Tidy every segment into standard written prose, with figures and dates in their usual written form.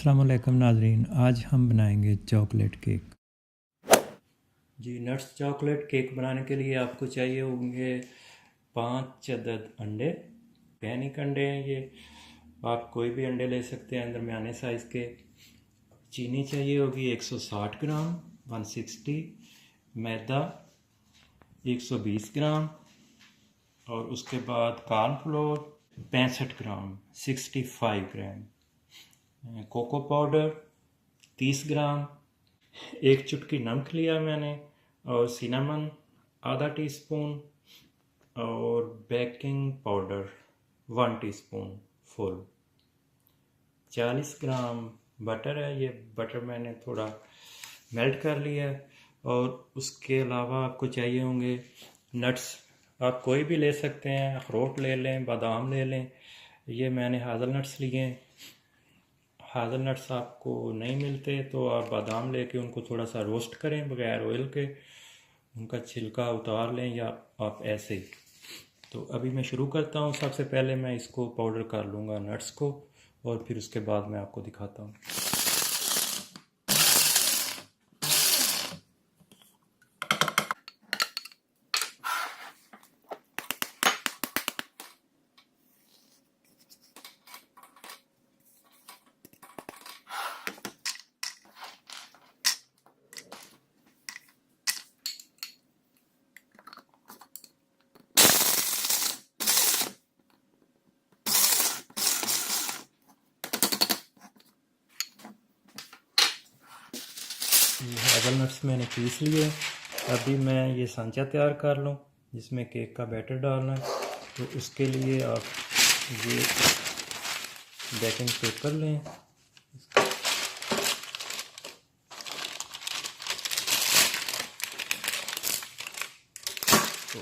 अस्सलाम वालेकुम नाज़रीन, आज हम बनाएंगे चॉकलेट केक। जी, नट्स चॉकलेट केक बनाने के लिए आपको चाहिए होंगे 5 अदद अंडे। पैनिक अंडे हैं ये, आप कोई भी अंडे ले सकते हैं दरमियाने साइज़ के। चीनी चाहिए होगी 160 ग्राम 160, मैदा 120 ग्राम और उसके बाद कॉर्नफ्लोर 65 ग्राम 65 ग्राम, कोको पाउडर 30 ग्राम, एक चुटकी नमक लिया मैंने और सिनेमन आधा टीस्पून और बेकिंग पाउडर 1 टीस्पून फुल। 40 ग्राम बटर है, ये बटर मैंने थोड़ा मेल्ट कर लिया है। और उसके अलावा आपको चाहिए होंगे नट्स, आप कोई भी ले सकते हैं, अखरोट ले लें, बादाम ले लें। ये मैंने हाज़लनट्स लिए हैं। हाज़लनट्स आपको नहीं मिलते तो आप बादाम लेके उनको थोड़ा सा रोस्ट करें बगैर ऑयल के, उनका छिलका उतार लें या आप ऐसे ही। तो अभी मैं शुरू करता हूँ। सबसे पहले मैं इसको पाउडर कर लूँगा नट्स को और फिर उसके बाद मैं आपको दिखाता हूँ। हेज़लनट्स मैंने पीस लिए। अभी मैं ये सांचा तैयार कर लूँ जिसमें केक का बैटर डालना है। तो उसके लिए आप ये बेकिंग पेपर लें, तो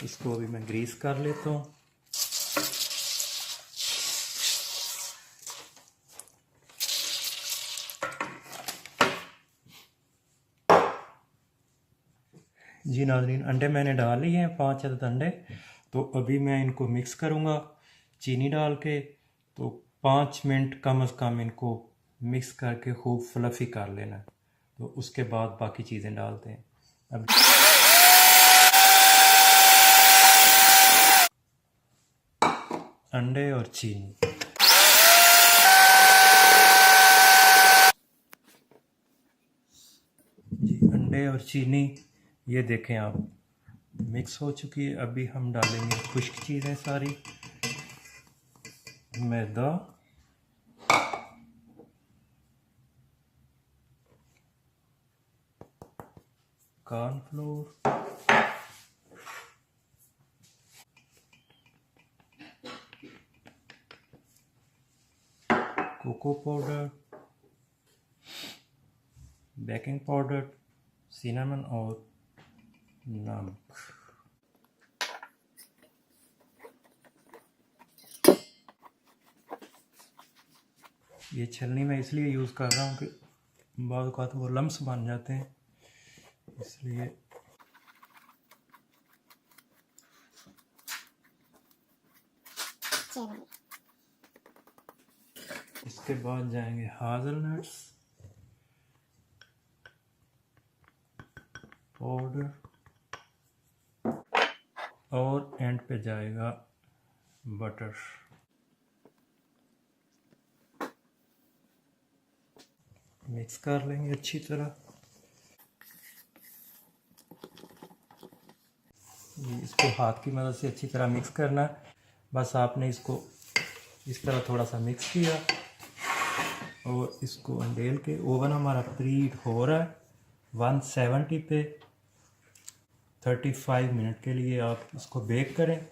इसको अभी मैं ग्रीस कर लेता हूँ। जी नाज़रीन, अंडे मैंने डाल लिए हैं 5 अदद अंडे। तो अभी मैं इनको मिक्स करूँगा चीनी डाल के। तो 5 मिनट कम से कम इनको मिक्स करके खूब फ्लफ़ी कर लेना। तो उसके बाद बाकी चीज़ें डालते हैं। अब अंडे और चीनी, जी अंडे और चीनी ये देखें आप मिक्स हो चुकी है। अभी हम डालेंगे खुश्क चीज़ें सारी, मैदा, cornflour, cocoa powder, baking powder, cinnamon और नमक। ये छलनी मैं इसलिए यूज़ कर रहा हूँ कि बाद औक़ात वो लम्स बन जाते हैं, इसलिए। इसके बाद जाएंगे हाज़लनट्स पाउडर और एंड पे जाएगा बटर। मिक्स कर लेंगे अच्छी तरह। इसको हाथ की मदद से अच्छी तरह मिक्स करना है। बस आपने इसको इस तरह थोड़ा सा मिक्स किया और इसको अंडेल के। ओवन हमारा प्रीहीट हो रहा है 170 पे। 35 मिनट के लिए आप इसको बेक करें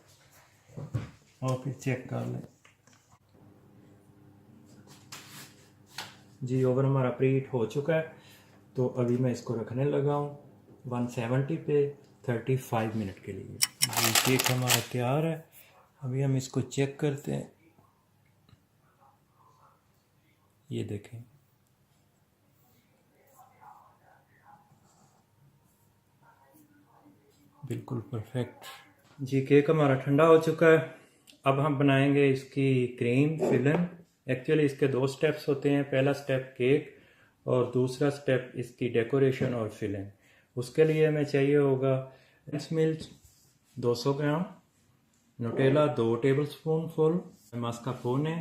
और फिर चेक कर लें। जी ओवन हमारा प्रीहीट हो चुका है। तो अभी मैं इसको रखने लगा हूँ 170 पे 35 मिनट के लिए। जी केक हमारा तैयार है। अभी हम इसको चेक करते हैं। ये देखें, बिल्कुल परफेक्ट। जी केक हमारा ठंडा हो चुका है। अब हम बनाएंगे इसकी क्रीम फिलिंग। एक्चुअली इसके 2 स्टेप्स होते हैं। पहला स्टेप केक और दूसरा स्टेप इसकी डेकोरेशन और फिलिंग। उसके लिए हमें चाहिए होगा मिल्क 200 ग्राम, न्यूटेला 2 टेबलस्पून फुल, मास्कारपोने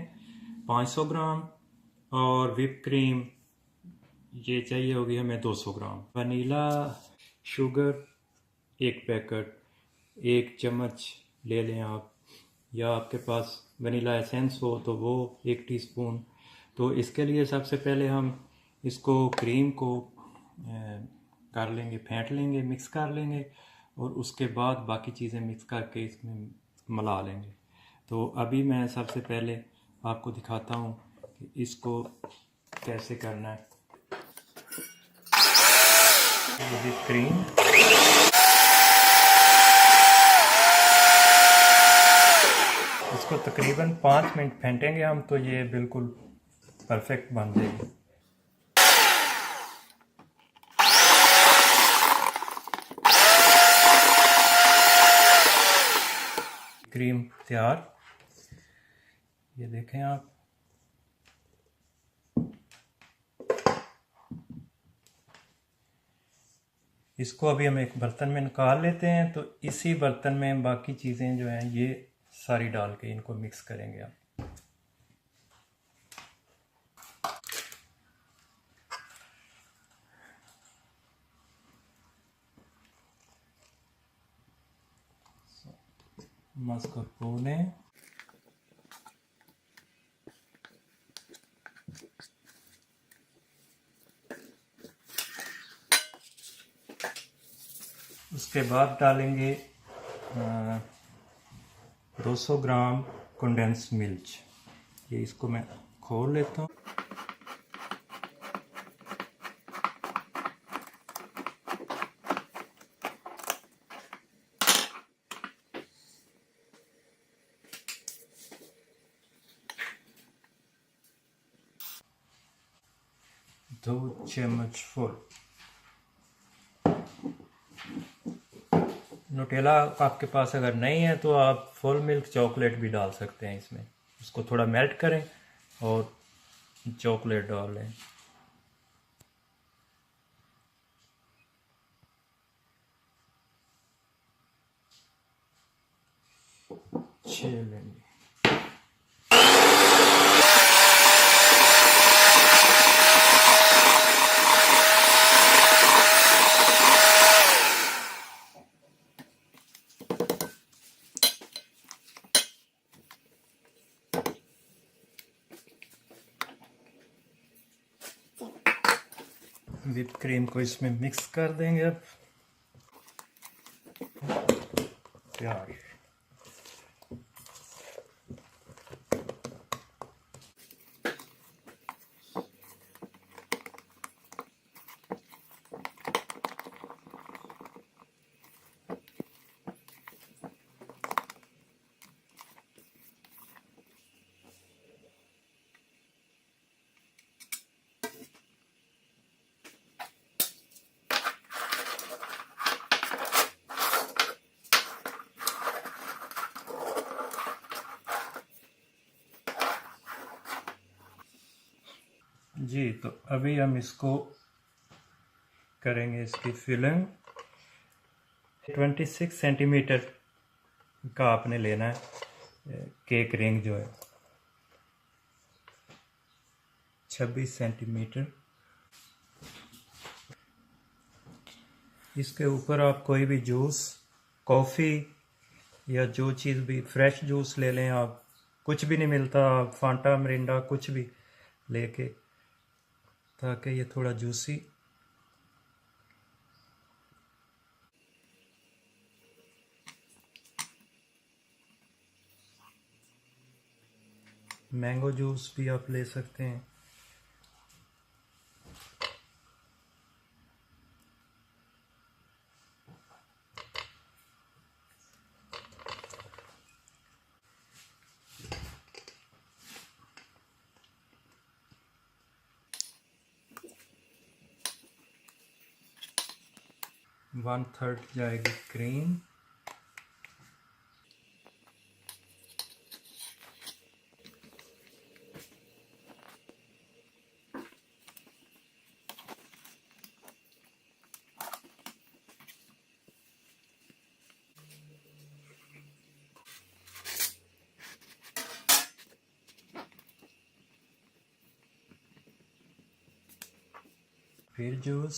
500 ग्राम और व्हिप क्रीम ये चाहिए होगी हमें 200 ग्राम। वनीला शुगर 1 पैकेट, 1 चम्मच ले लें आप, या आपके पास वनीला एसेंस हो तो वो 1 टीस्पून। तो इसके लिए सबसे पहले हम इसको क्रीम को कर लेंगे, फेंट लेंगे, मिक्स कर लेंगे और उसके बाद बाकी चीज़ें मिक्स करके इसमें मिला लेंगे। तो अभी मैं सबसे पहले आपको दिखाता हूँ कि इसको कैसे करना है। ये क्रीम इसको तकरीबन 5 मिनट फेंटेंगे हम, तो ये बिल्कुल परफेक्ट बन जाएगी। क्रीम तैयार, ये देखें आप। इसको अभी हम एक बर्तन में निकाल लेते हैं। तो इसी बर्तन में बाकी चीज़ें जो हैं ये सारी डाल के इनको मिक्स करेंगे आप। मास्कारपोने, उसके बाद डालेंगे 200 ग्राम कंडेंस मिल्क। ये इसको मैं खोल लेता हूँ। दो चम्मच फुल न्यूटेला आपके पास अगर नहीं है तो आप फुल मिल्क चॉकलेट भी डाल सकते हैं इसमें। उसको थोड़ा मेल्ट करें और चॉकलेट डाल लें। लेंगे। व्हिप क्रीम को इसमें मिक्स कर देंगे अब। तैयार। जी तो अभी हम इसको करेंगे इसकी फिलिंग। 26 सेंटीमीटर का आपने लेना है केक रिंग जो है, 26 सेंटीमीटर। इसके ऊपर आप कोई भी जूस, कॉफ़ी या जो चीज़ भी, फ्रेश जूस ले लें आप। कुछ भी नहीं मिलता, फांटा मिरिंडा कुछ भी लेके, ताकि ये थोड़ा जूसी। मैंगो जूस भी आप ले सकते हैं। 1/3 जाएगी क्रीम, फिर जूस,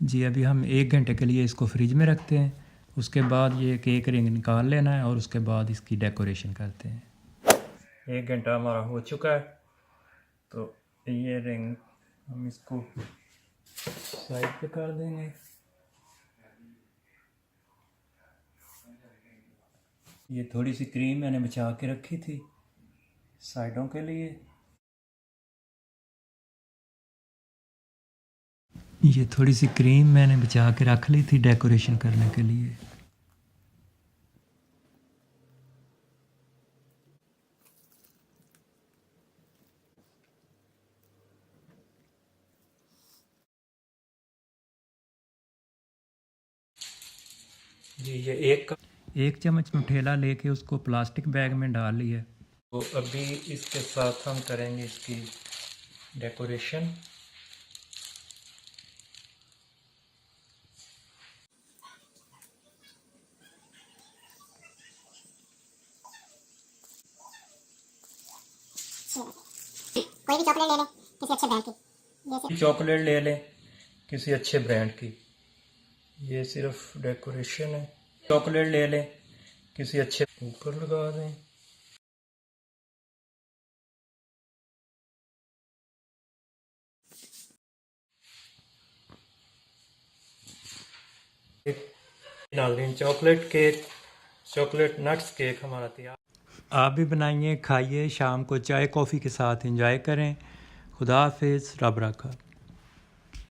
जी अभी हम 1 घंटे के लिए इसको फ्रिज में रखते हैं। उसके बाद ये केक रिंग निकाल लेना है और उसके बाद इसकी डेकोरेशन करते हैं। 1 घंटा हमारा हो चुका है, तो ये रिंग हम इसको साइड पे कर देंगे। ये थोड़ी सी क्रीम मैंने बचा के रखी थी साइडों के लिए। ये थोड़ी सी क्रीम मैंने बचा के रख ली थी डेकोरेशन करने के लिए। जी ये एक चम्मच नुटेला लेके उसको प्लास्टिक बैग में डाल लिया। तो अभी इसके साथ हम करेंगे इसकी डेकोरेशन। कोई भी चॉकलेट ले लें किसी अच्छे ब्रांड की, चॉकलेट ले लें किसी अच्छे ब्रांड की, ये सिर्फ डेकोरेशन है। चॉकलेट ले लें किसी अच्छे, ऊपर लगा दें। नाज़रीन चॉकलेट नट्स केक हमारा तैयार। आप भी बनाइए, खाइए, शाम को चाय कॉफ़ी के साथ एंजॉय करें। खुदा हाफिज़, रब रखा।